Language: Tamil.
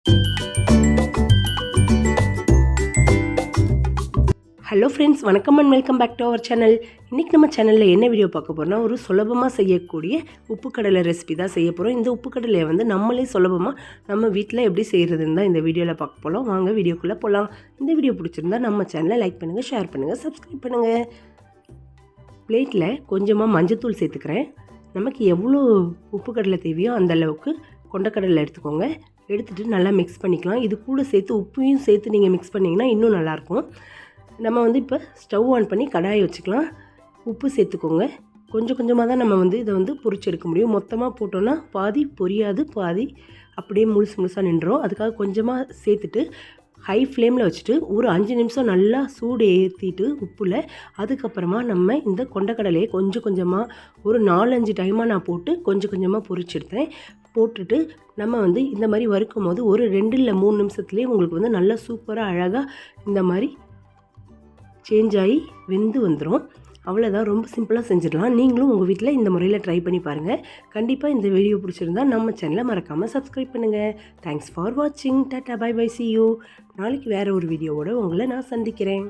ஹலோ ஃப்ரெண்ட்ஸ், வணக்கம் and welcome back to our channel. இன்றைக்கி நம்ம சேனலில் என்ன வீடியோ பார்க்க போகிறோம்னா, ஒரு சுலபமாக செய்யக்கூடிய உப்பு கடலை ரெசிபி தான் செய்ய போகிறோம். இந்த உப்பு கடலையை நம்மளே சுலபமாக நம்ம வீட்டில் எப்படி செய்கிறதுன்னு தான் இந்த வீடியோவில் பார்க்க போகிறோம். வாங்க வீடியோக்குள்ளே போகலாம். இந்த வீடியோ பிடிச்சிருந்தா நம்ம சேனலை லைக் பண்ணுங்கள், ஷேர் பண்ணுங்கள், சப்ஸ்கிரைப் பண்ணுங்கள். பிளேட்டில் கொஞ்சமாக மஞ்சத்தூள் சேர்த்துக்கிறேன். நமக்கு எவ்வளோ உப்பு கடலை தேவையோ அந்த அளவுக்கு கொண்டக்கடலை எடுத்துக்கோங்க. எடுத்துகிட்டு நல்லா மிக்ஸ் பண்ணிக்கலாம். இது கூட சேர்த்து உப்பையும் சேர்த்து நீங்கள் மிக்ஸ் பண்ணிங்கன்னா இன்னும் நல்லாயிருக்கும். நம்ம இப்போ ஸ்டவ் ஆன் பண்ணி கடாயை வச்சுக்கலாம். உப்பு சேர்த்துக்கோங்க. கொஞ்சம் கொஞ்சமாக தான் நம்ம இதை பொரிச்சு எடுக்க முடியும். மொத்தமாக போட்டோன்னா பாதி பொரியாது, பாதி அப்படியே முழுசாக நின்றோம். அதுக்காக கொஞ்சமாக சேர்த்துட்டு ஹை ஃப்ளேமில் வச்சுட்டு ஒரு 5 நிமிஷம் நல்லா சூடு ஏற்றிட்டு உப்பில், அதுக்கப்புறமா நம்ம இந்த கொண்டக்கடலையை கொஞ்சம் கொஞ்சமாக ஒரு 4-5 டைமாக நான் போட்டு கொஞ்சம் கொஞ்சமாக பொரிச்சு எடுத்தேன். போட்டுட்டு நம்ம இந்த மாதிரி வறுக்கும் போது ஒரு 2 இல்லை 3 நிமிஷத்துலேயே உங்களுக்கு நல்லா சூப்பராக அழகாக இந்த மாதிரி சேஞ்ச் ஆகி வெந்து வந்துடும். அவ்வளோதான், ரொம்ப சிம்பிளாக செஞ்சிடலாம். நீங்களும் உங்கள் வீட்டில் இந்த முறையில் ட்ரை பண்ணி பாருங்கள். கண்டிப்பாக இந்த வீடியோ பிடிச்சிருந்தா நம்ம சேனலை மறக்காமல் சப்ஸ்கிரைப் பண்ணுங்கள். தேங்க்ஸ் ஃபார் வாட்சிங். Tata, bye bye, see you. நாளைக்கு வேறு ஒரு வீடியோவோடு உங்களை நான் சந்திக்கிறேன்.